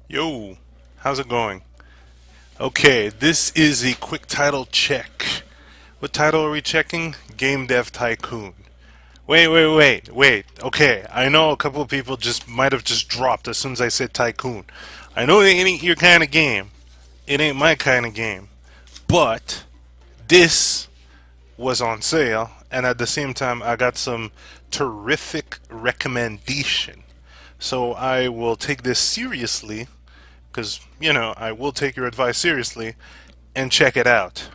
Yo, how's it going? Okay, this is a quick title check. What title are we checking? Game Dev Tycoon. Wait. Okay, I know a couple of people just might have just dropped as soon as I said Tycoon. I know it ain't your kind of game. It ain't my kind of game. But this was on sale, and at the same time, I got some terrific recommendation. So I will take this seriously because, I will take your advice seriously and check it out.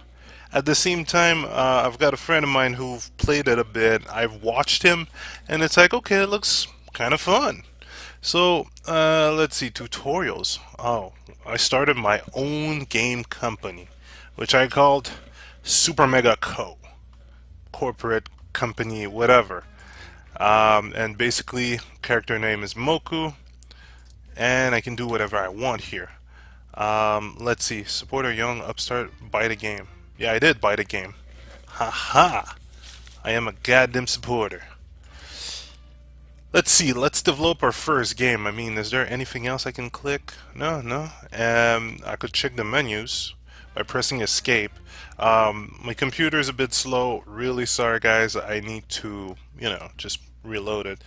At the same time, I've got a friend of mine who played it a bit. I've watched him, and it's like, okay, it looks kind of fun. So, let's see, tutorials. Oh, I started my own game company, which I called Super Mega Co. Corporate company, whatever. And basically, character name is Moku, and I can do whatever I want here. Let's see. Support a young upstart. Buy the game. Yeah, I did buy the game. Haha. I am a goddamn supporter. Let's see. Let's develop our first game. I mean, is there anything else I can click? No. I could check the menus by pressing escape. My computer is a bit slow. Really sorry, guys. I need to, just reload it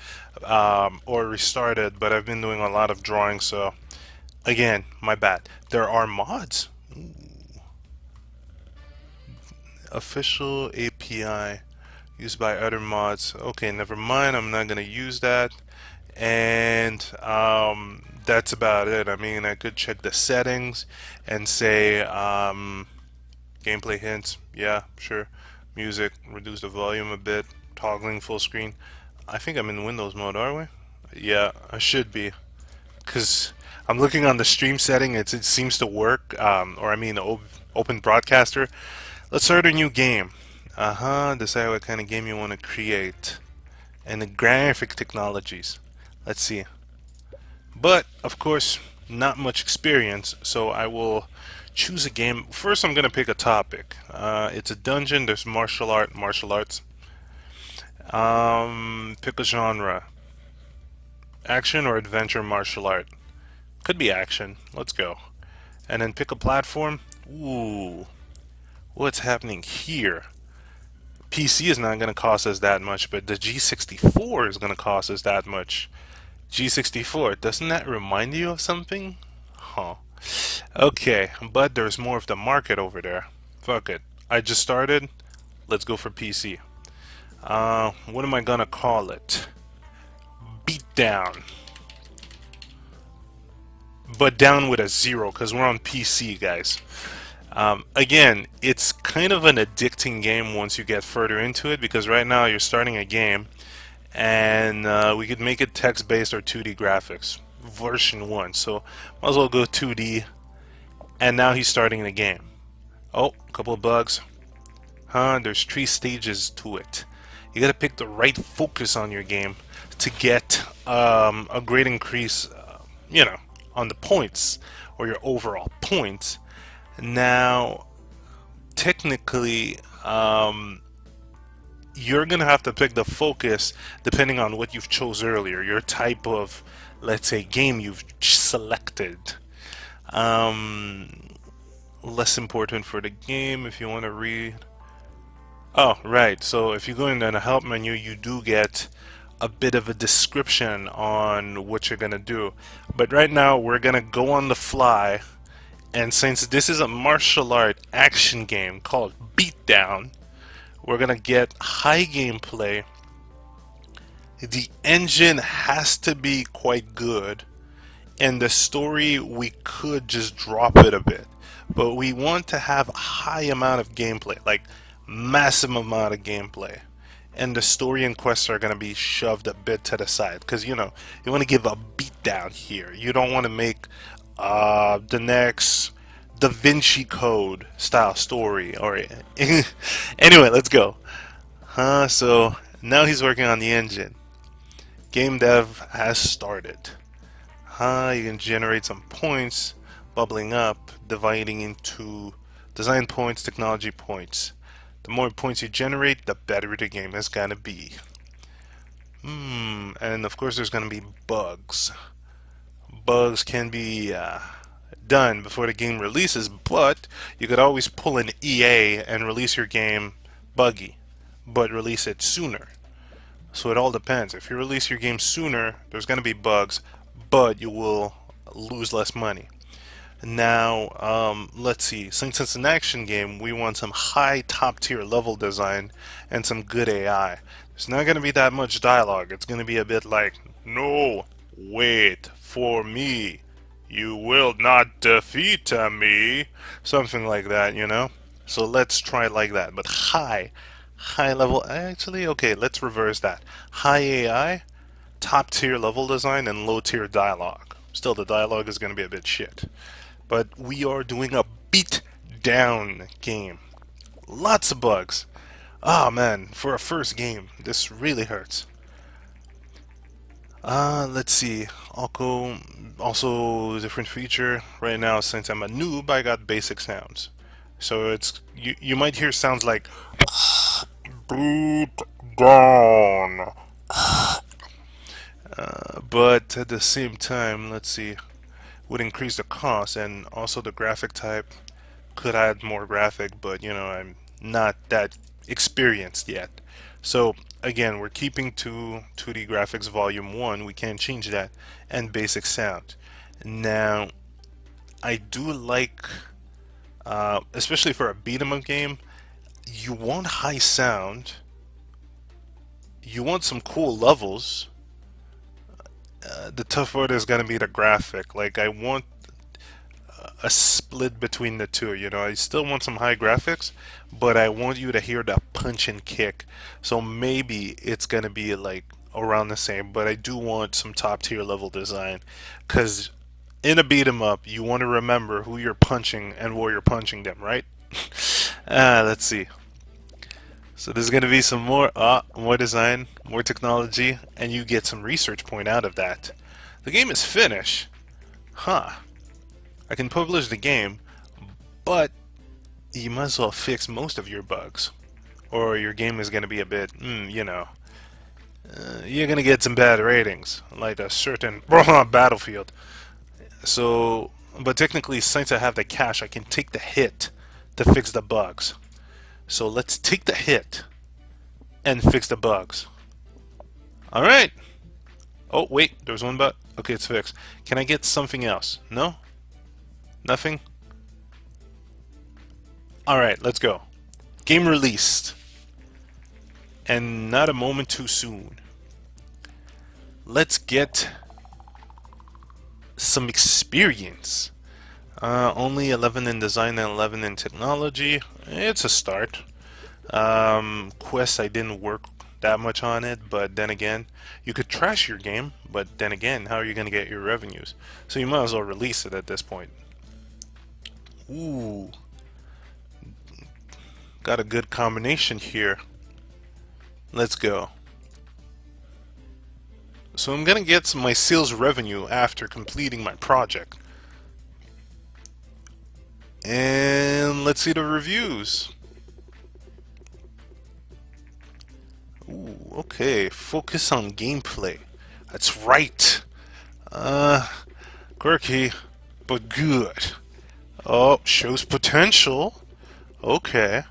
or restart it. But I've been doing a lot of drawing, so again, my bad. There are mods. Official API used by other mods. Okay, never mind. I'm not gonna use that. And that's about it. I mean, I could check the settings and say gameplay hints. Yeah, sure. Music, reduce the volume a bit. Toggling full screen. I think I'm in Windows mode, are we? Yeah, I should be. Because I'm looking on the stream setting, it seems to work. Or I mean, open broadcaster. Let's start a new game. Decide what kind of game you want to create. And the graphic technologies. Let's see. But, of course, not much experience, so I will choose a game. First, I'm going to pick a topic. It's a dungeon, there's martial arts. Pick a genre. Action or adventure martial art. Could be action. Let's go. And then pick a platform. Ooh. What's happening here? PC is not going to cost us that much, but the G64 is going to cost us that much. G64, doesn't that remind you of something? Huh. Okay, but there's more of the market over there. Fuck it. I just started. Let's go for PC. What am I gonna call it? Beatdown. But down with a zero, because we're on PC, guys. Again, it's kind of an addicting game once you get further into it, because right now you're starting a game, and we could make it text-based or 2D graphics. Version 1, so might as well go 2D, and now he's starting the game. Oh, a couple of bugs. There's 3 stages to it. You gotta pick the right focus on your game to get a great increase, on the points, or your overall points. Now, technically, you're gonna have to pick the focus depending on what you've chose earlier, your type of, let's say, game you've selected. Um, Less important for the game if you want to read. Oh, right. So if you go in the help menu, you do get a bit of a description on what you're gonna do. But right now, we're gonna go on the fly. And since this is a martial art action game called Beatdown, we're gonna get high gameplay. The engine has to be quite good, and the story we could just drop it a bit. But we want to have a high amount of gameplay, like massive amount of gameplay. And the story and quests are gonna be shoved a bit to the side because you want to give a beatdown here. You don't want to make the next Da Vinci Code style story. Or anyway, let's go. So now he's working on the engine. Game dev has started. You can generate some points, bubbling up, dividing into design points, technology points. The more points you generate, the better the game is gonna be. And of course there's gonna be bugs. bugs can be done before the game releases, but you could always pull an EA and release your game buggy, but release it sooner. So it all depends. If you release your game sooner, there's going to be bugs, but you will lose less money. Now, let's see. Since it's an action game, we want some high top tier level design and some good AI. There's not going to be that much dialogue. It's going to be a bit like, no, wait for me. You will not defeat me. Something like that, you know? So let's try it like that. But high level. Actually, okay, let's reverse that. High AI, top tier level design, and low tier dialogue. Still, the dialogue is going to be a bit shit. But we are doing a beat down game. Lots of bugs. Ah, man, for a first game, this really hurts. Let's see. Also different feature. Right now, since I'm a noob, I got basic sounds. So it's you might hear sounds like beat down. But at the same time, let's see, would increase the cost, and also the graphic type could add more graphic, but you know, I'm not that experienced yet. So again, we're keeping to 2D graphics volume 1, we can't change that, and basic sound. Now, I do like, especially for a beat 'em up game, you want high sound, you want some cool levels. The tough part is gonna be the graphic. Like, I want a split between the two. You know, I still want some high graphics, but I want you to hear the punch and kick. So maybe it's gonna be like around the same, but I do want some top tier level design, because in a beat 'em up, you want to remember who you're punching and where you're punching them, right? Let's see. So there's going to be some more design, more technology, and you get some research point out of that. The game is finished. Huh. I can publish the game, but you might as well fix most of your bugs, or your game is going to be a bit, you know, you're going to get some bad ratings, like a certain Battlefield. So, but technically, since I have the cash, I can take the hit to fix the bugs. So let's take the hit and fix the bugs. Alright. Oh, wait, there's one bug. Okay, it's fixed. Can I get something else? No? Nothing? Alright, let's go. Game released. And not a moment too soon. Let's get some experience. Only 11 in design and 11 in technology. It's a start. Quest, I didn't work that much on it, but then again, you could trash your game, but then again, how are you going to get your revenues? So you might as well release it at this point. Ooh. Got a good combination here. Let's go. So I'm going to get my sales revenue after completing my project. And let's see the reviews. Ooh, okay, focus on gameplay. That's right. Quirky, but good. Oh, shows potential. Okay.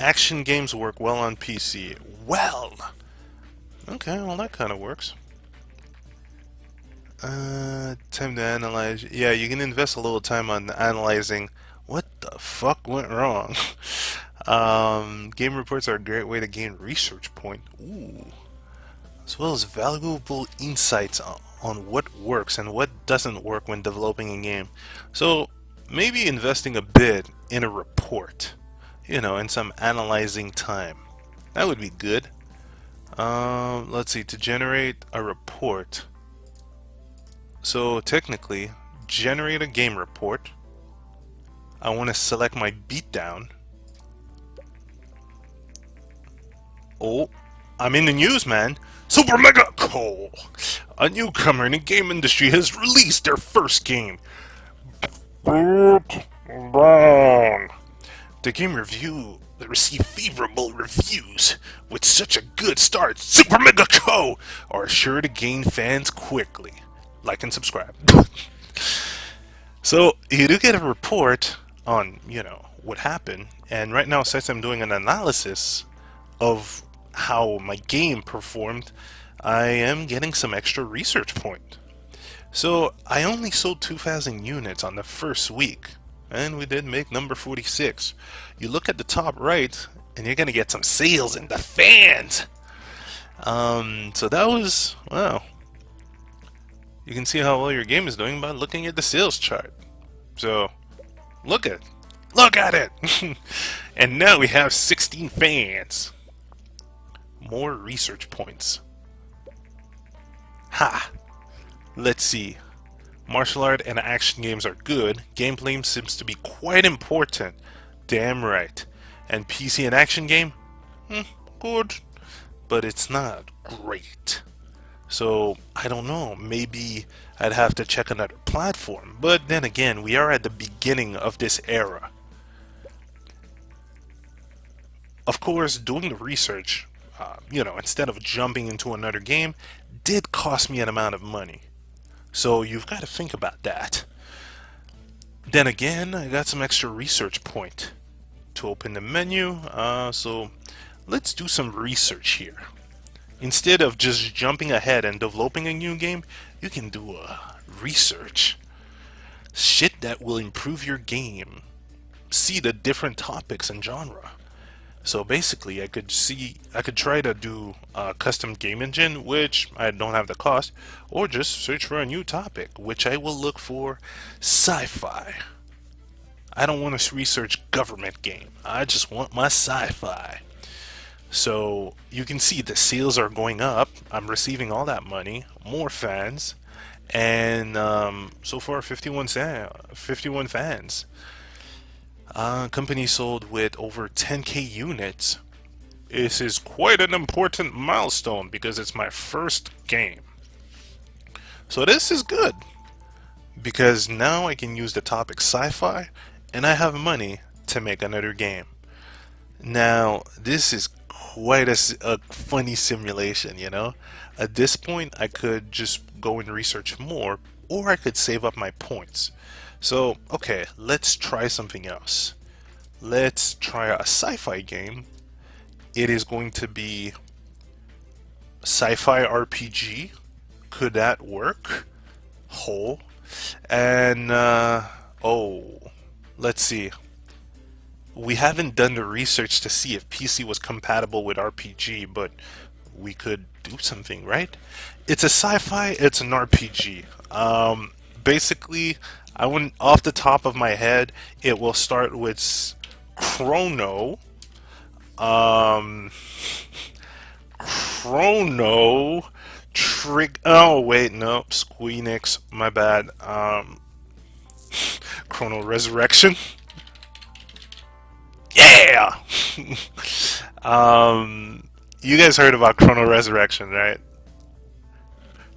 Action games work well on PC. Well. Okay, well that kind of works. Time to analyze. Yeah, you can invest a little time on analyzing what the fuck went wrong. Game reports are a great way to gain research point. Ooh. As well as valuable insights on what works and what doesn't work when developing a game. So maybe investing a bit in a report, you know, and some analyzing time. That would be good. Let's see, to generate a report. So technically, generate a game report. I want to select my beatdown. Oh, I'm in the news, man. Super Mega Co. A newcomer in the game industry has released their first game. Beat down. The game received favorable reviews. With such a good start, Super Mega Co. are sure to gain fans quickly. like and subscribe. So you do get a report on, what happened. And right now, since I'm doing an analysis of how my game performed, I am getting some extra research point. So I only sold 2,000 units on the first week, and we did make number 46. You look at the top right, and you're gonna get some sales in the fans. So that was, wow. You can see how well your game is doing by looking at the sales chart. So look at it. And now we have 16 fans. More research points. Ha! Let's see. Martial art and action games are good. Gameplay seems to be quite important. Damn right. And PC and action game? Good. But it's not great. So, I don't know. Maybe I'd have to check another platform. But then again, we are at the beginning of this era. Of course, doing the research, instead of jumping into another game, did cost me an amount of money. So you've got to think about that. Then again, I got some extra research point to open the menu. So let's do some research here. Instead of just jumping ahead and developing a new game, you can do a research. Shit that will improve your game. See the different topics and genre. So basically, I could try to do a custom game engine, which I don't have the cost, or just search for a new topic, which I will look for sci-fi. I don't want to research government game. I just want my sci-fi. So you can see the sales are going up. I'm receiving all that money, more fans, and so far 51 fans. Company sold with over 10k units. This is quite an important milestone because it's my first game. So this is good because now I can use the topic sci-fi and I have money to make another game. Now this is quite a funny simulation, At this point I could just go and research more, or I could save up my points. So, okay, let's try something else. Let's try a sci-fi game. It is going to be sci-fi RPG. Could that work? Whole. And, let's see. We haven't done the research to see if PC was compatible with RPG, but we could do something, right? It's a sci-fi, it's an RPG. Basically, I wouldn't, off the top of my head, it will start with Chrono. Oh wait, no, Squeenix, my bad. Chrono Resurrection. Yeah. You guys heard about Chrono Resurrection, right?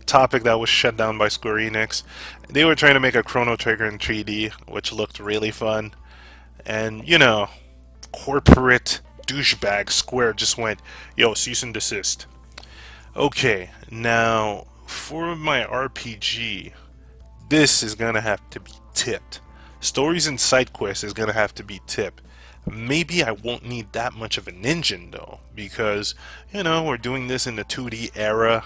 Topic that was shut down by Square Enix. They were trying to make a Chrono Trigger in 3D, which looked really fun. And, corporate douchebag Square just went, yo, cease and desist. Okay, now, for my RPG, this is gonna have to be tipped. Stories and side quests is gonna have to be tipped. Maybe I won't need that much of an engine, though, because, we're doing this in the 2D era,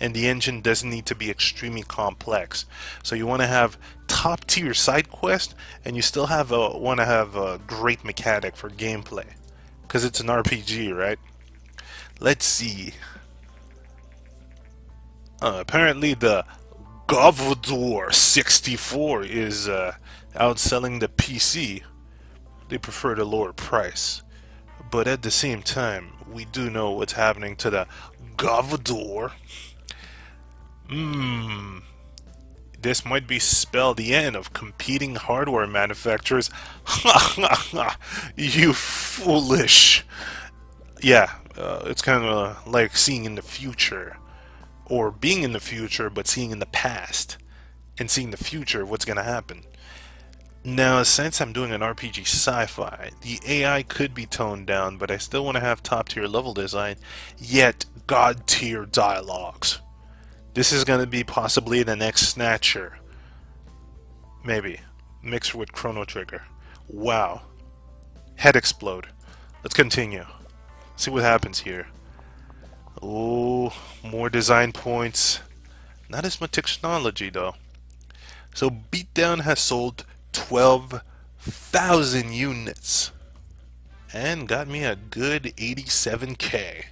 and the engine doesn't need to be extremely complex. So you want to have top tier side quest, and you still want to have a great mechanic for gameplay, because it's an RPG, right? Let's see. Apparently the Govdor 64 is outselling the PC. They prefer the lower price. But at the same time, we do know what's happening to the Govdor. This might be spell the end of competing hardware manufacturers. You foolish. Yeah, it's kind of like seeing in the future. Or being in the future, but seeing in the past. And seeing the future, what's going to happen. Now, since I'm doing an RPG sci-fi, the AI could be toned down, but I still want to have top-tier level design, yet god-tier dialogues. This is gonna be possibly the next Snatcher. Maybe. Mixed with Chrono Trigger. Wow. Head explode. Let's continue. See what happens here. Oh, more design points. Not as much technology though. So Beatdown has sold 12,000 units and got me a good 87k.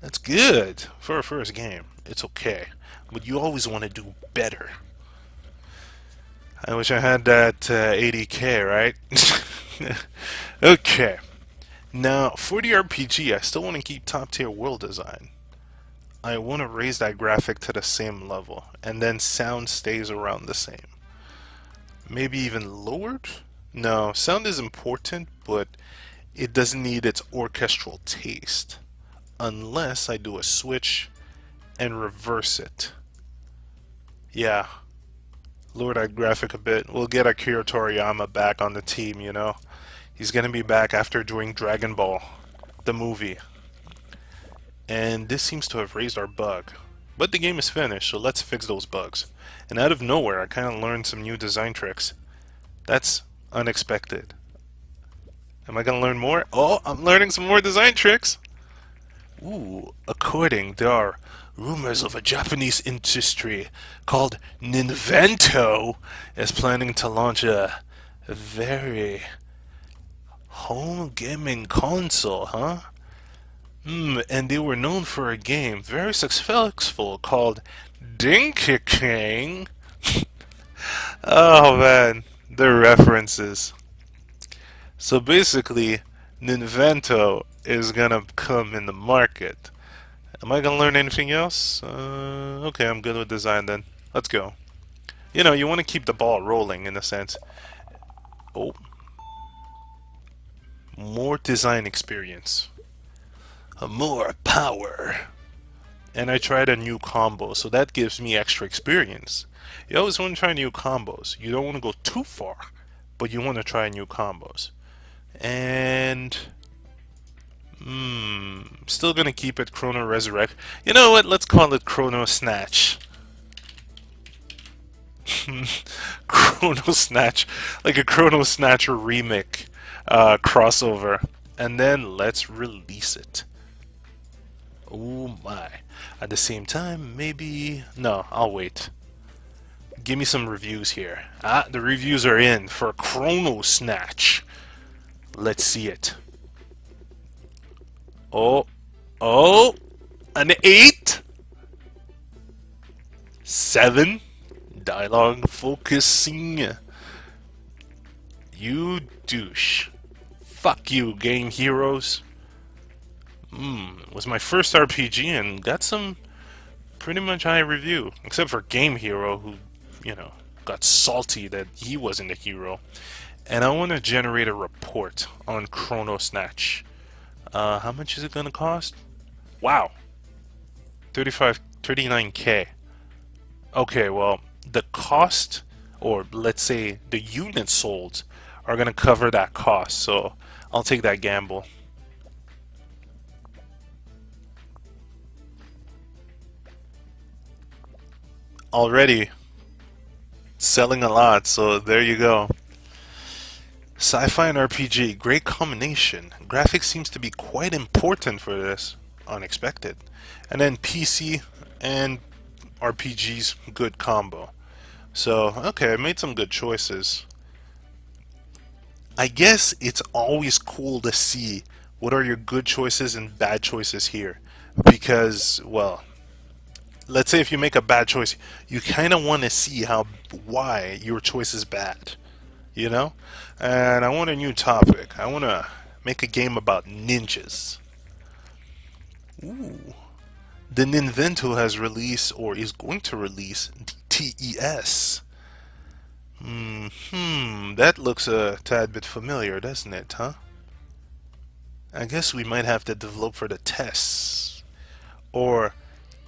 That's good for a first game. It's okay, but you always want to do better. I wish I had that 80k, right? Okay. Now, for the RPG, I still want to keep top tier world design. I want to raise that graphic to the same level, and then sound stays around the same. Maybe even lowered? No, sound is important, but it doesn't need its orchestral taste. Unless I do a switch and reverse it. Yeah, lower that graphic a bit. We'll get Akira Toriyama back on the team, you know? He's gonna be back after doing Dragon Ball, the movie. And this seems to have raised our bug. But the game is finished, so let's fix those bugs. And out of nowhere, I kind of learned some new design tricks. That's unexpected. Am I gonna learn more? Oh, I'm learning some more design tricks! Ooh, there are rumors of a Japanese industry called Ninvento is planning to launch a very home gaming console, huh? And they were known for a game very successful called Dinky King. Oh man, the references. So basically, Ninvento is gonna come in the market. Am I gonna learn anything else? Okay, I'm good with design then. Let's go. You know, you want to keep the ball rolling in a sense. Oh. More design experience. More power. And I tried a new combo, so that gives me extra experience. You always want to try new combos. You don't want to go too far, but you want to try new combos. And still gonna keep it Chrono Resurrect. You know what? Let's call it Chrono Snatch. Chrono Snatch, like a Chrono Snatcher remake crossover, and then let's release it. Oh my! At the same time, maybe no. I'll wait. Give me some reviews here. Ah, the reviews are in for Chrono Snatch. Let's see it. Oh, oh, an 8, 7. Dialogue focusing. You douche. Fuck you, game heroes. Was my first RPG and got some pretty much high review. Except for Game Hero, who, you know, got salty that he wasn't a hero. And I want to generate a report on Chrono Snatch. How much is it gonna cost? Wow. 39k. Okay, well, the cost, or let's say the units sold, are gonna cover that cost, so I'll take that gamble. Already selling a lot, so there you go. Sci-fi and RPG, great combination. Graphics seems to be quite important for this. Unexpected. And then PC and RPGs, good combo. So, okay, I made some good choices. I guess it's always cool to see what are your good choices and bad choices here. Because, well, let's say if you make a bad choice, you kind of want to see why your choice is bad. You know? And I want a new topic. I want to make a game about ninjas. Ooh. The Ninvento has released, or is going to release, TES. That looks a tad bit familiar, doesn't it, huh? I guess we might have to develop for the tests. Or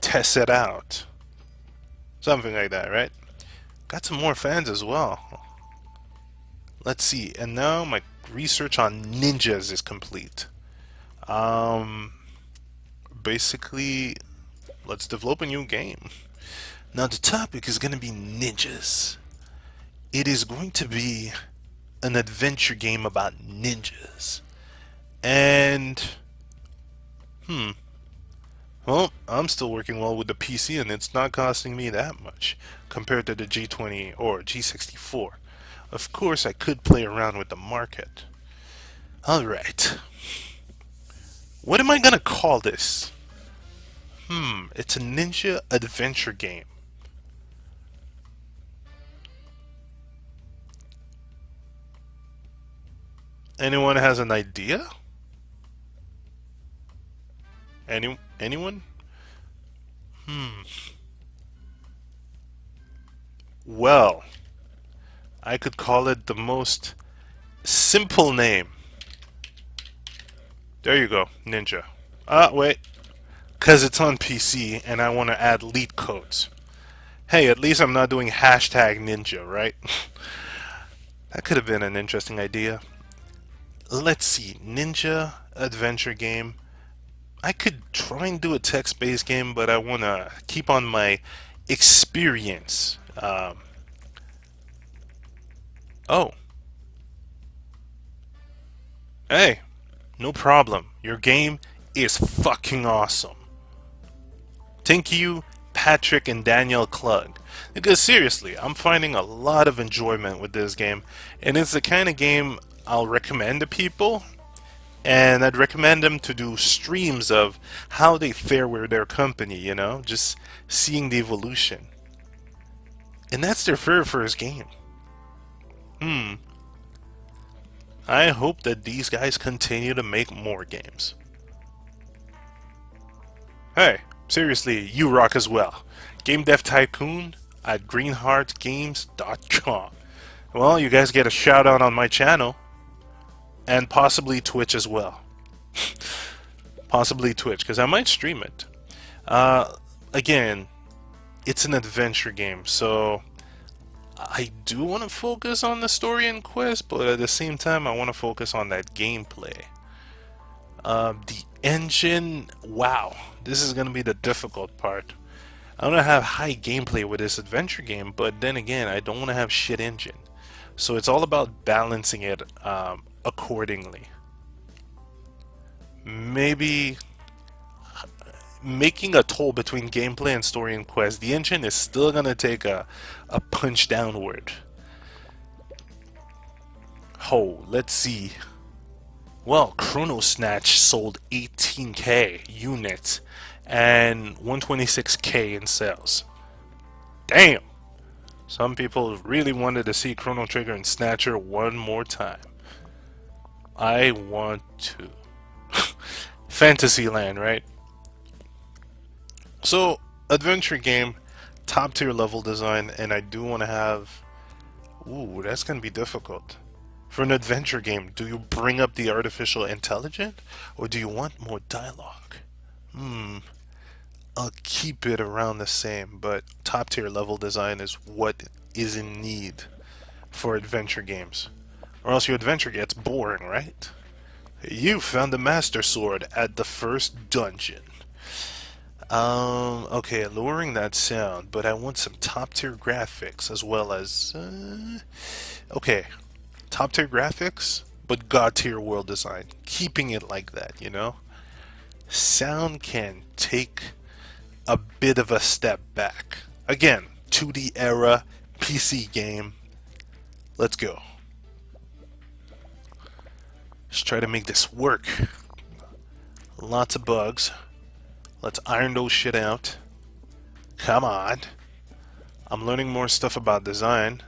test it out. Something like that, right? Got some more fans as well. Let's see, and now my research on ninjas is complete. Basically, let's develop a new game. Now the topic is going to be ninjas. It is going to be an adventure game about ninjas. And, well, I'm still working well with the PC and it's not costing me that much compared to the G20 or G64. Of course, I could play around with the market. Alright. What am I gonna call this? It's a ninja adventure game. Anyone has an idea? Anyone? Well, I could call it the most simple name. There you go, ninja. Wait. Because it's on PC and I want to add lead codes. Hey, at least I'm not doing hashtag ninja, right? That could have been an interesting idea. Let's see, ninja adventure game. I could try and do a text-based game, but I want to keep on my experience. Oh, hey, no problem. Your game is fucking awesome. Thank you, Patrick and Daniel Klug. Because seriously, I'm finding a lot of enjoyment with this game, and it's the kind of game I'll recommend to people, and I'd recommend them to do streams of how they fare with their company, just seeing the evolution. And that's their very first game. I hope that these guys continue to make more games. Hey, seriously, you rock as well. Game Dev Tycoon at greenheartgames.com. Well, you guys get a shout out on my channel, and possibly Twitch as well. Possibly Twitch, because I might stream it. Again, it's an adventure game, so I do want to focus on the story and quest, but at the same time, I want to focus on that gameplay. The engine, wow, this is going to be the difficult part. I want to have high gameplay with this adventure game, but then again, I don't want to have shit engine. So it's all about balancing it accordingly. Maybe making a toll between gameplay and story and quest. The engine is still going to take a punch downward. Oh, let's see. Well, Chrono Snatch sold 18k units and 126k in sales. Damn! Some people really wanted to see Chrono Trigger and Snatcher one more time. I want to. Fantasyland, right? So, adventure game, top tier level design, and I do want to have... Ooh, that's going to be difficult. For an adventure game, do you bring up the artificial intelligence, or do you want more dialogue? I'll keep it around the same, but top tier level design is what is in need for adventure games. Or else your adventure gets boring, right? You found the Master Sword at the first dungeon. Okay, lowering that sound, but I want some top tier graphics as well as, okay, top tier graphics, but god tier world design. Keeping it like that, Sound can take a bit of a step back. Again, 2D era, PC game. Let's go. Let's try to make this work. Lots of bugs. Let's iron those shit out. Come on. I'm learning more stuff about design.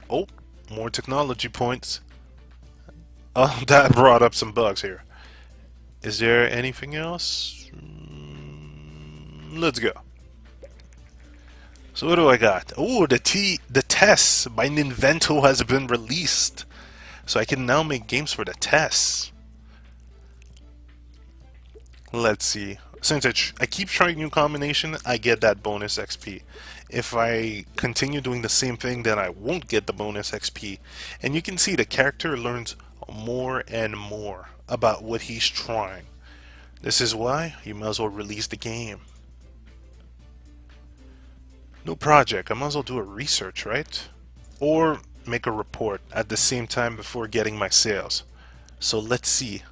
Oh, more technology points. Oh, that brought up some bugs here. Is there anything else? Let's go. So what do I got? Oh, the TES by Ninvento has been released. So I can now make games for the TES. Let's see. Since I keep trying new combination, I get that bonus XP. If I continue doing the same thing, then I won't get the bonus XP. And you can see the character learns more and more about what he's trying. This is why you might as well release the game. New project. I might as well do a research, right? Or make a report at the same time before getting my sales. So let's see.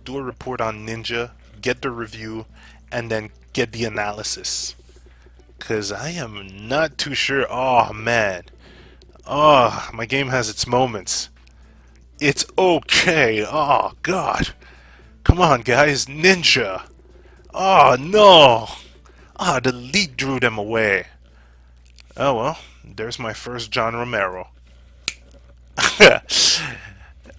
Do a report on Ninja, get the review, and then get the analysis. Because I am not too sure. Oh, man. Oh, my game has its moments. It's okay. Oh, God. Come on, guys. Ninja. Oh, no. Ah, the lead drew them away. Oh, well. There's my first John Romero.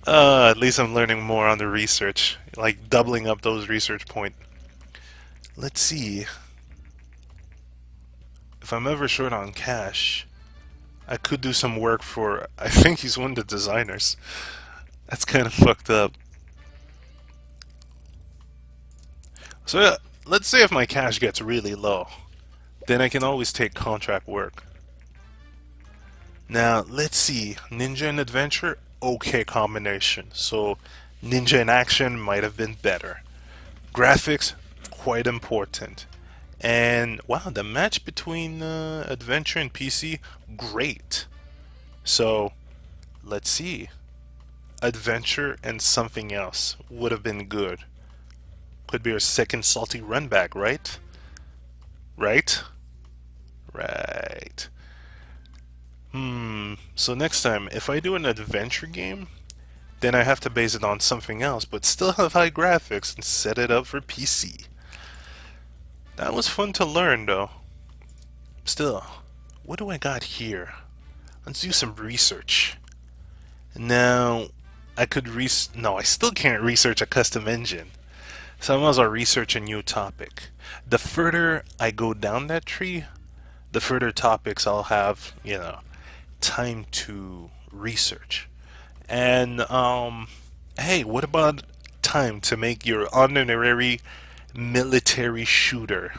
At least I'm learning more on the research. Like, doubling up those research points. Let's see. If I'm ever short on cash, I could do some work for... I think he's one of the designers. That's kind of fucked up. So yeah, let's say if my cash gets really low, then I can always take contract work. Now, let's see. Ninja and adventure, okay combination. So, ninja in action might have been better. Graphics, quite important. And wow, the match between adventure and PC, great. So, let's see. Adventure and something else would have been good. Could be our second salty run back, right? Right? Right. So next time, if I do an adventure game, then I have to base it on something else, but still have high graphics and set it up for PC. That was fun to learn, though. Still, what do I got here? Let's do some research. Now, I could no, I still can't research a custom engine. So I might as well research a new topic. The further I go down that tree, the further topics I'll have, time to research. And hey, what about time to make your honorary military shooter?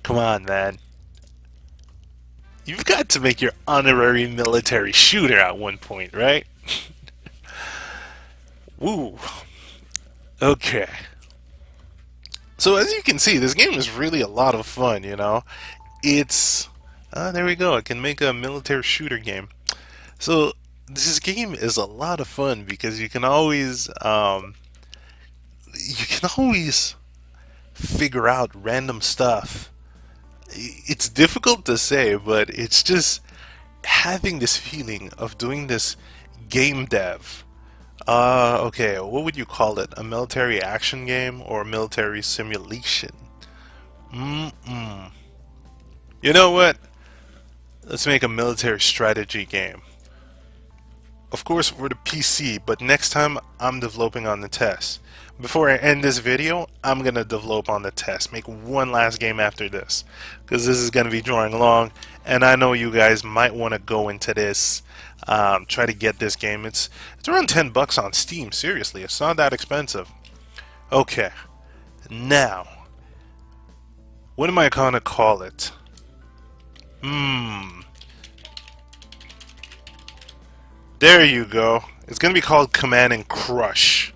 Come on, man. You've got to make your honorary military shooter at one point, right? Woo. Okay. So as you can see, this game is really a lot of fun, It's... there we go. I can make a military shooter game. So this game is a lot of fun because you can always figure out random stuff. It's difficult to say, but it's just having this feeling of doing this game dev. Okay, what would you call it? A military action game or a military simulation? You know what? Let's make a military strategy game. Of course, for the PC, but next time I'm developing on the test. Before I end this video, I'm going to develop on the test. Make one last game after this. Because this is going to be drawing long. And I know you guys might want to go into this. Try to get this game. It's around $10 on Steam. Seriously, it's not that expensive. Okay. Now. What am I going to call it? There you go. It's going to be called Command and Crush.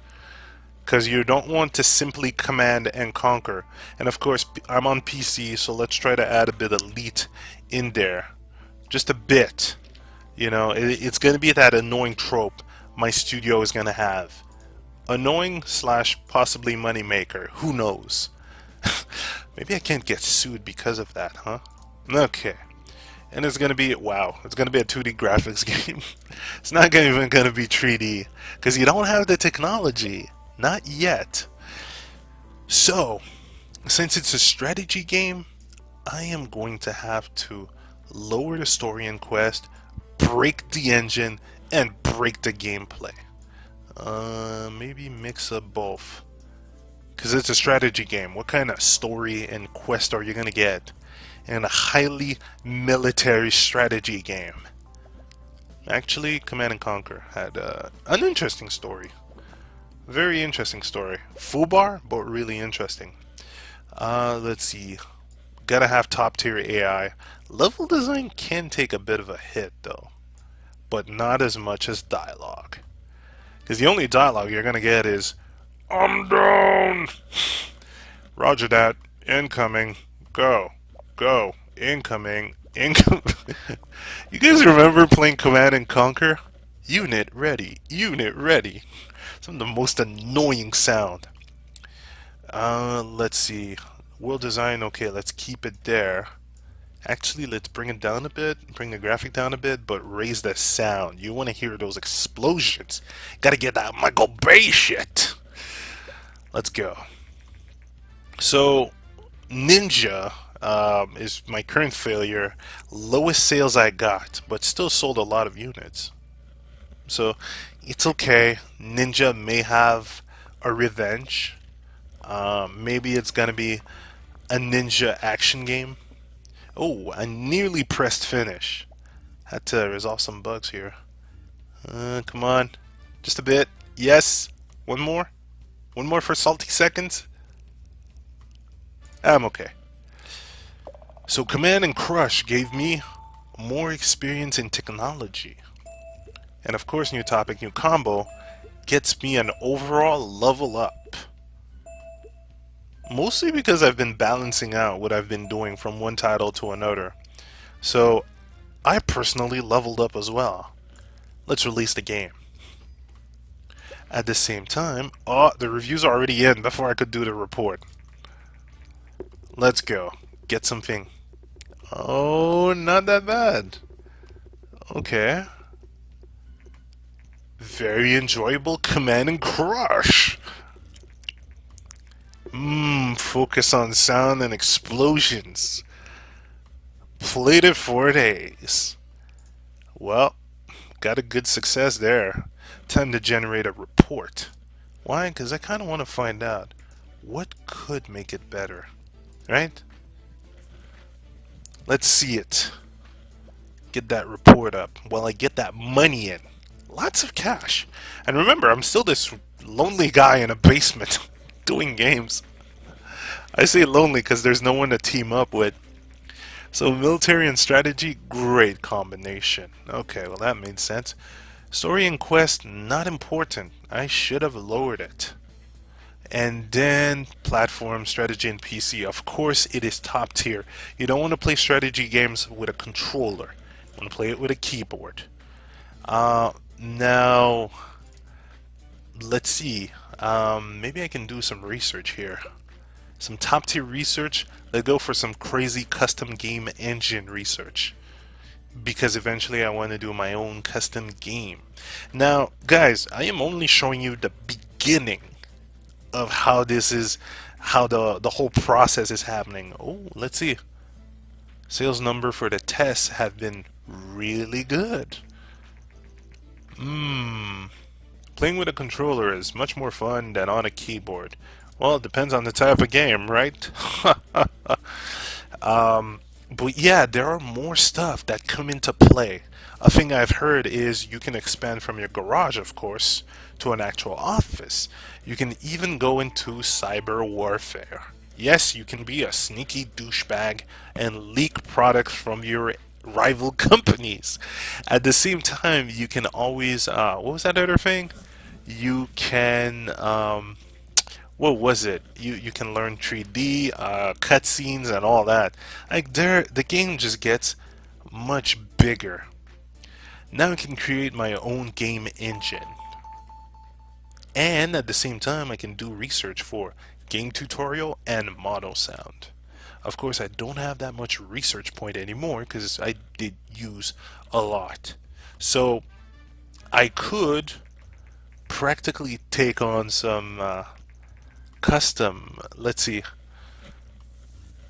Because you don't want to simply command and conquer. And of course, I'm on PC, so let's try to add a bit of elite in there. Just a bit. It's going to be that annoying trope my studio is going to have. Annoying / possibly moneymaker. Who knows? Maybe I can't get sued because of that, huh? Okay. And it's going to be, wow, it's going to be a 2D graphics game. It's not even going to be 3D. Because you don't have the technology. Not yet. So, since it's a strategy game, I am going to have to lower the story and quest, break the engine, and break the gameplay. Maybe mix up both. Because it's a strategy game. What kind of story and quest are you going to get in a highly military strategy game? Actually, Command and Conquer had an interesting story. Very interesting story. Fubar, but really interesting. Let's see. Gotta have top tier AI. Level design can take a bit of a hit though, but not as much as dialogue. Because the only dialogue you're gonna get is, "I'm down." Roger that. Incoming. Go. Go. Incoming. And you guys remember playing Command and Conquer? Unit ready, unit ready. Some of the most annoying sound. Let's see. World design, okay, let's keep it there. Actually, let's bring it down a bit, bring the graphic down a bit, but raise the sound. You want to hear those explosions. Gotta get that Michael Bay shit. Let's go. So, Ninja is my current failure. Lowest sales I got, but still sold a lot of units. So, it's okay. Ninja may have a revenge. Maybe it's gonna be a ninja action game. Oh, I nearly pressed finish. Had to resolve some bugs here. Come on. Just a bit. Yes. One more. One more for salty seconds. I'm okay. So Command and Crush gave me more experience in technology. And of course, new topic, new combo gets me an overall level up. Mostly because I've been balancing out what I've been doing from one title to another. So I personally leveled up as well. Let's release the game. At the same time, oh, the reviews are already in before I could do the report. Let's go. Get something. Oh, not that bad. Okay. Very enjoyable Command and Crush. Focus on sound and explosions. Played it 4 days. Well, got a good success there. Time to generate a report. Why? Because I kind of want to find out what could make it better. Right? Let's see it. Get that report up while I get that money in. Lots of cash. And remember, I'm still this lonely guy in a basement doing games. I say lonely because there's no one to team up with. So military and strategy, great combination. Okay, well that made sense. Story and quest, not important. I should have lowered it. And then platform, strategy, and PC. Of course, it is top tier. You don't want to play strategy games with a controller. You want to play it with a keyboard. Now, let's see. Maybe I can do some research here. Some top tier research. Let's go for some crazy custom game engine research. Because eventually I want to do my own custom game. Now, guys, I am only showing you the beginning of how this is, how the whole process is happening. Oh, let's see. Sales number for the tests have been really good. Playing with a controller is much more fun than on a keyboard. Well, it depends on the type of game, right? But yeah, there are more stuff that come into play. A thing I've heard is you can expand from your garage, of course, to an actual office. You can even go into cyber warfare. Yes, you can be a sneaky douchebag and leak products from your rival companies. At the same time, you can always, what was that other thing? You can, what was it? You can learn 3D, cutscenes, and all that. Like the game just gets much bigger. Now I can create my own game engine, and at the same time I can do research for game tutorial and model sound. Of course, I don't have that much research point anymore because I did use a lot. So I could practically take on some custom. Let's see.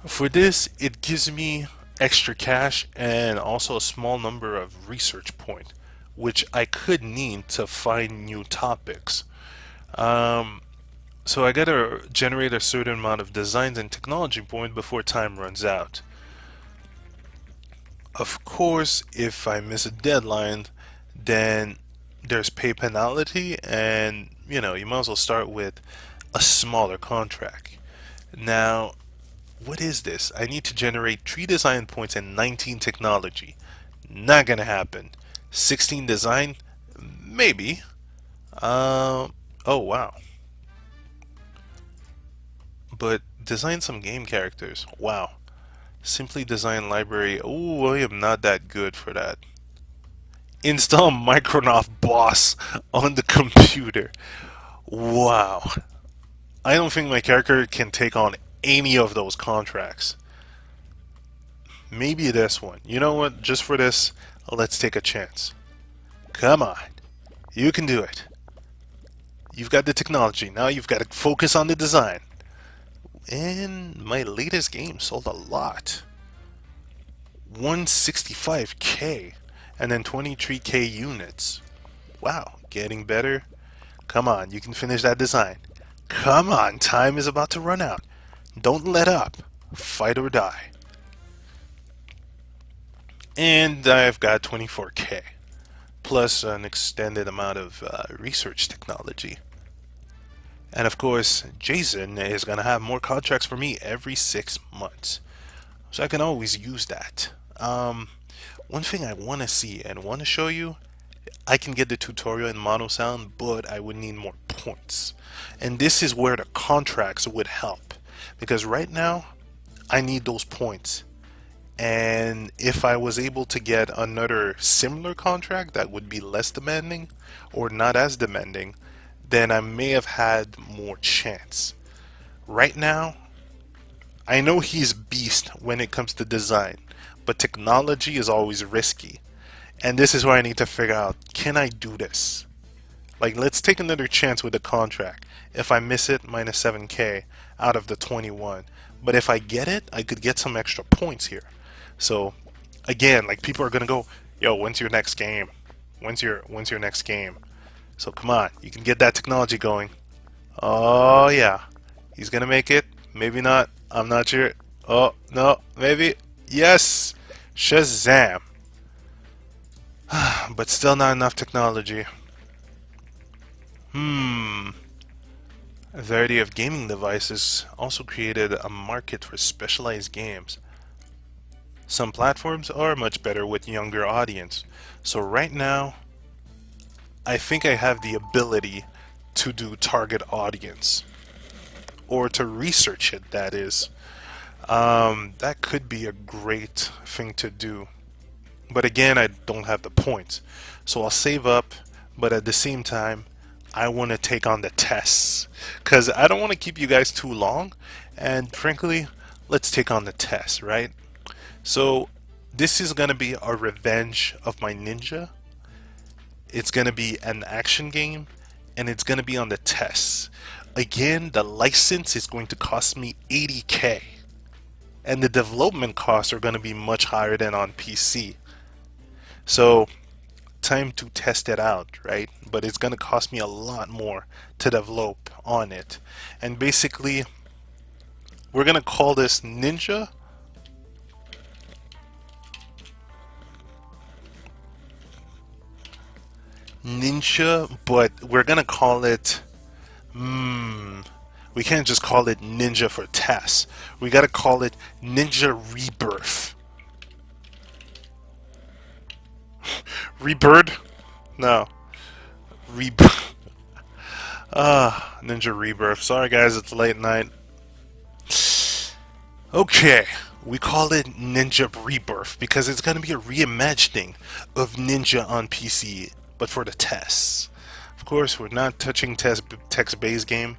For this, it gives me extra cash and also a small number of research points, which I could need to find new topics. So I gotta generate a certain amount of designs and technology points before time runs out. Of course, if I miss a deadline, then there's pay penalty, and you know, you might as well start with a smaller contract. Now, what is this? I need to generate 3 design points and 19 technology. Not gonna happen. 16 design? Maybe. Oh wow. But design some game characters. Wow. Simply design library. Oh, I am not that good for that. Install Micronaut Boss on the computer. Wow. I don't think my character can take on any of those contracts. Maybe this one. You know what? Just for this, let's take a chance. Come on. You can do it. You've got the technology. Now you've got to focus on the design. And my latest game sold a lot. 165K and then 23K units. Wow, getting better. Come on, you can finish that design. Come on, time is about to run out. Don't let up. Fight or die. And I've got 24K plus an extended amount of research technology. And of course, Jason is going to have more contracts for me every 6 months. So I can always use that. One thing I want to see and want to show you, I can get the tutorial in mono sound, but I would need more points. And this is where the contracts would help. Because right now, I need those points. And if I was able to get another similar contract that would be less demanding or not as demanding, then I may have had more chance. Right now, I know he's beast when it comes to design, but technology is always risky. And this is where I need to figure out, can I do this? Like, let's take another chance with the contract. If I miss it, minus 7K out of the 21. But if I get it, I could get some extra points here. So, again, like, people are gonna go, yo, when's your next game? When's your next game? So come on, you can get that technology going. Oh yeah, he's gonna make it. Maybe not. I'm not sure. Oh no, maybe. Yes, Shazam. But still not enough technology. A variety of gaming devices also created a market for specialized games. Some platforms are much better with younger audience. So right now, I think I have the ability to do target audience. Or to research it, that is. That could be a great thing to do. But again, I don't have the points. So I'll save up, but at the same time, I want to take on the tests. Because I don't want to keep you guys too long. And frankly, let's take on the test, right? So this is going to be a revenge of my ninja. It's going to be an action game. And it's going to be on the tests. Again, the license is going to cost me 80K. And the development costs are going to be much higher than on PC. So, time to test it out, right? But it's going to cost me a lot more to develop on it. And basically, we're going to call this Ninja. But we're going to call it... we can't just call it Ninja for tests. We gotta call it Ninja Rebirth. Rebirth? No. Rebirth. Ninja Rebirth. Sorry guys, it's late night. Okay, we call it Ninja Rebirth because it's gonna be a reimagining of Ninja on PC, but for the tests. Of course, we're not touching text-based game.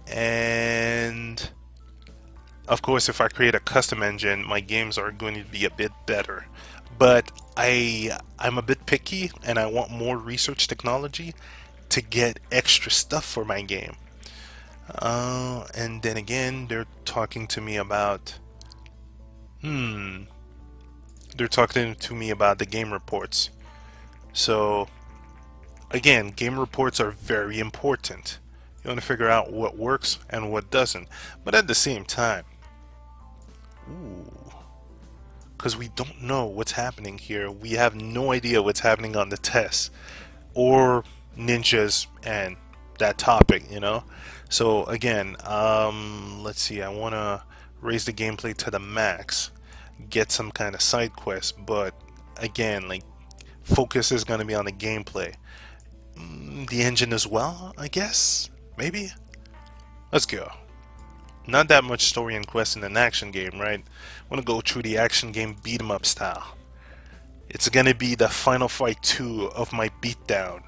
And of course, if I create a custom engine, my games are going to be a bit better. But I'm a bit picky and I want more research technology to get extra stuff for my game. And then again, they're talking to me about the game reports. So again, game reports are very important. You want to figure out what works and what doesn't. But at the same time, because we don't know what's happening here. We have no idea what's happening on the tests or ninjas and that topic, you know? So again, let's see. I want to raise the gameplay to the max, get some kind of side quest, but again, like, focus is going to be on the gameplay. The engine as well, I guess? Maybe? Let's go. not that much story and quest in an action game, right? I want to go through the action game beat 'em up style. It's gonna be the Final Fight 2 of my beatdown,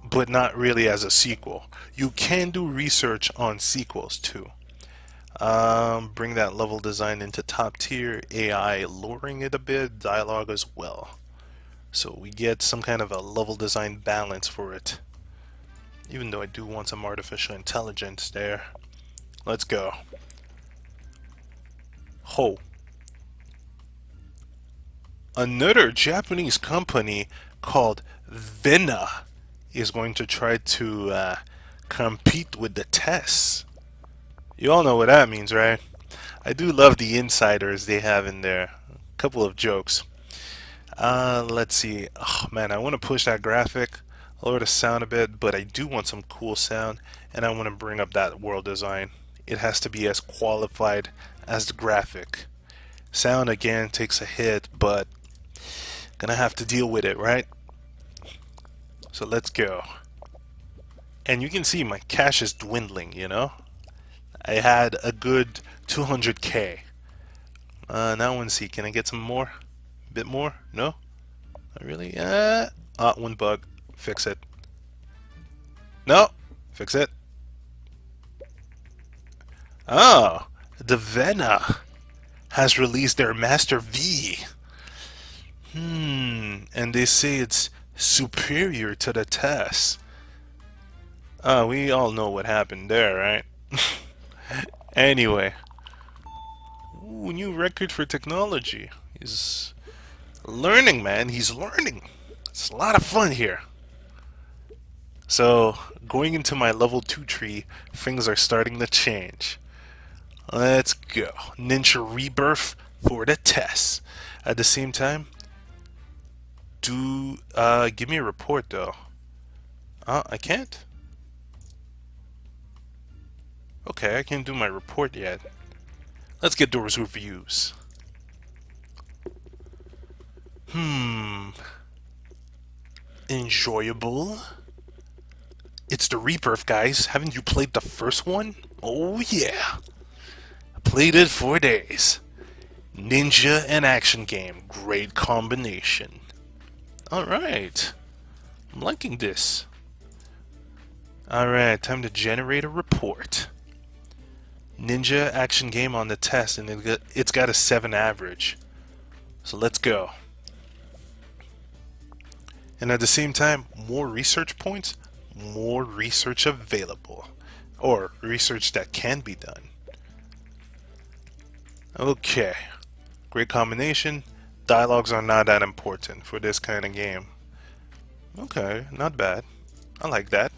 but not really as a sequel. You can do research on sequels too. Bring that level design into top tier, AI lowering it a bit, dialogue as well. So we get some kind of a level design balance for it. Even though I do want some artificial intelligence there. Let's go. Ho. Another Japanese company called Vena is going to try to compete with the tests. You all know what that means, right? I do love the insiders they have in there. A couple of jokes. Let's see. Oh man, I want to push that graphic, lower the sound a bit, but I do want some cool sound, and I want to bring up that world design. It has to be as qualified as the graphic. Sound again takes a hit, but gonna have to deal with it, right? So let's go. And you can see my cash is dwindling, you know? I had a good 200k. Now let's see, can I get some more? A bit more? No? Not really? One bug. Fix it. No! Fix it. Oh! The Vena has released their Master V. And they say it's superior to the test. We all know what happened there, right? Anyway. Ooh, new record for technology. He's learning, man. He's learning. It's a lot of fun here. So, going into my level 2 tree, things are starting to change. Let's go. Ninja Rebirth for the test. At the same time, give me a report though. I can't? Okay, I can't do my report yet. Let's get those reviews. Enjoyable. It's the Rebirth, guys. Haven't you played the first one? Oh yeah. I played it 4 days. Ninja and action game. Great combination. Alright. I'm liking this. Alright, time to generate a report. Ninja action game on the test, and it's got a 7 average. So let's go. And at the same time, more research points, more research available. Or research that can be done. Okay. Great combination. Dialogues are not that important for this kind of game. Okay, not bad. I like that.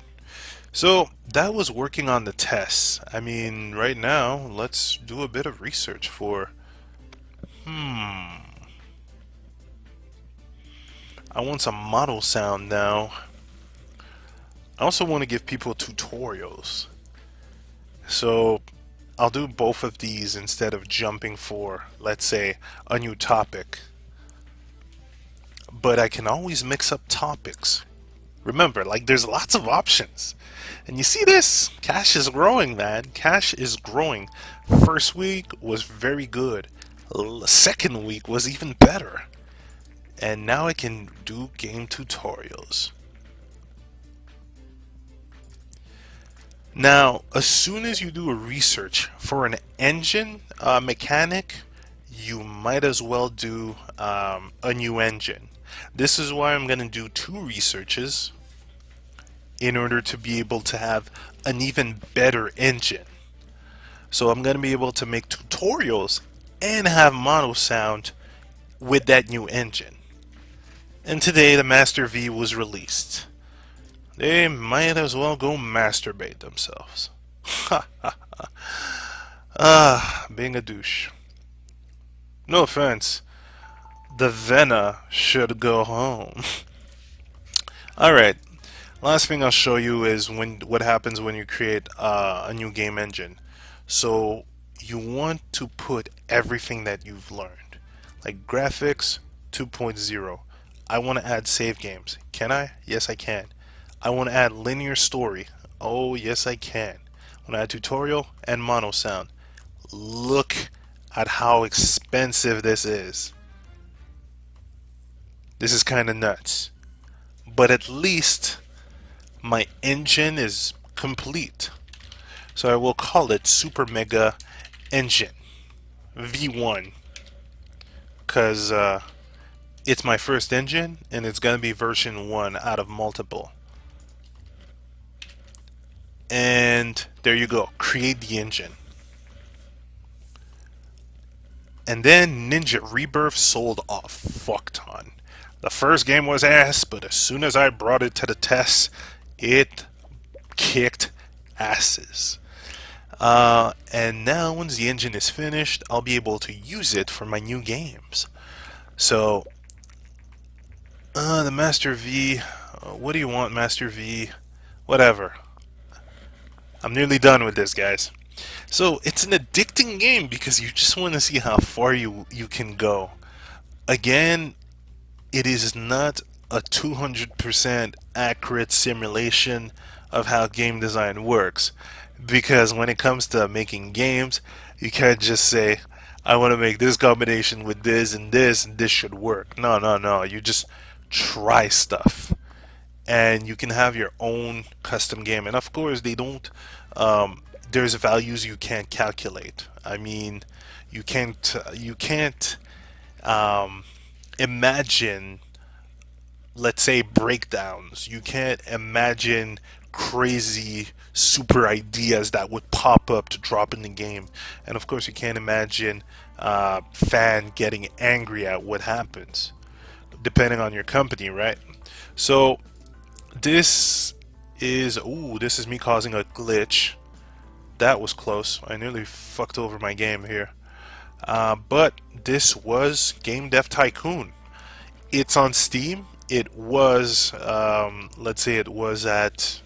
So, that was working on the tests. I mean, right now, let's do a bit of research for... I want some model sound now. I also want to give people tutorials. So, I'll do both of these instead of jumping for, let's say, a new topic. But I can always mix up topics. Remember, like, there's lots of options. And you see this? Cash is growing, man. Cash is growing. First week was very good. Second week was even better. And now I can do game tutorials. Now, as soon as you do a research for an engine mechanic, you might as well do a new engine. This is why I'm going to do 2 researches in order to be able to have an even better engine. So I'm going to be able to make tutorials and have mono sound with that new engine. And today the Master V was released. They might as well go masturbate themselves. Being a douche. No offense. The Vena should go home. Alright, last thing I'll show you is what happens when you create a new game engine. So you want to put everything that you've learned. Like graphics 2.0. I want to add save games. Can I? Yes, I can. I want to add linear story. Oh, yes, I can. I I'm gonna add tutorial and mono sound. Look at how expensive this is. This is kind of nuts. But at least my engine is complete. So I will call it Super Mega Engine V1 because it's my first engine and it's going to be version 1 out of multiple. And there you go. Create the engine. And then Ninja Rebirth sold a fuck ton. The first game was ass, but as soon as I brought it to the test, it kicked asses. And now once the engine is finished, I'll be able to use it for my new games. So, the Master V, what do you want, Master V? Whatever. I'm nearly done with this, guys. So, it's an addicting game because you just want to see how far you can go. Again, it is not a 200% accurate simulation of how game design works. Because when it comes to making games, you can't just say, I want to make this combination with this and this should work. No, no, no. You just try stuff. And you can have your own custom game. And of course, they don't, there's values you can't calculate. I mean, you can't imagine, let's say, breakdowns. You can't imagine crazy super ideas that would pop up to drop in the game. And of course, you can't imagine fan getting angry at what happens, depending on your company, right? So this is me causing a glitch. That was close. I nearly fucked over my game here. But this was Game Dev Tycoon. It's on Steam. It was, let's say it was at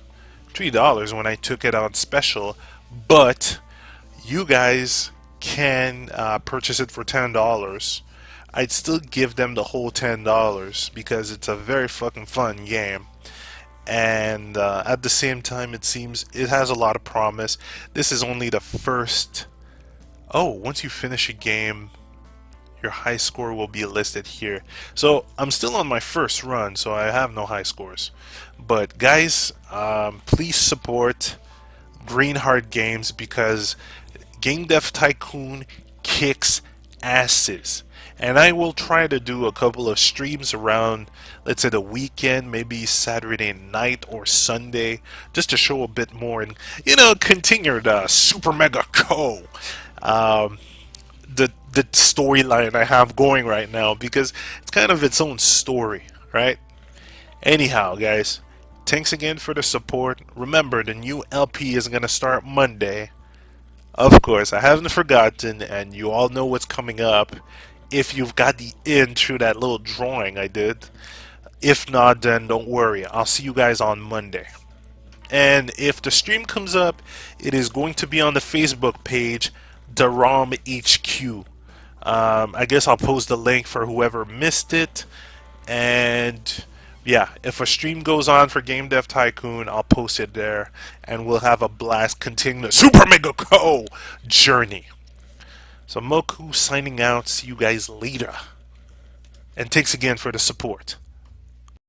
$3 when I took it on special, but you guys can purchase it for $10. I'd still give them the whole $10 because it's a very fucking fun game. And at the same time, it seems it has a lot of promise. This is only the first. Oh, once you finish a game, your high score will be listed here. So I'm still on my first run, so I have no high scores. But guys, please support Greenheart Games because Game Dev Tycoon kicks asses. And I will try to do a couple of streams around, let's say, the weekend, maybe Saturday night or Sunday, just to show a bit more and, continue the Super Mega Co. The storyline I have going right now, because it's kind of its own story, right? Anyhow, guys, thanks again for the support. Remember, the new LP is going to start Monday. Of course, I haven't forgotten, and you all know what's coming up. If you've got the in through that little drawing I did. If not, then don't worry. I'll see you guys on Monday. And if the stream comes up, it is going to be on the Facebook page, the ROM HQ. I guess I'll post the link for whoever missed it. And yeah, if a stream goes on for Game Dev Tycoon, I'll post it there. And we'll have a blast continuing the Super Mega Co journey. So Moku signing out. See you guys later. And thanks again for the support.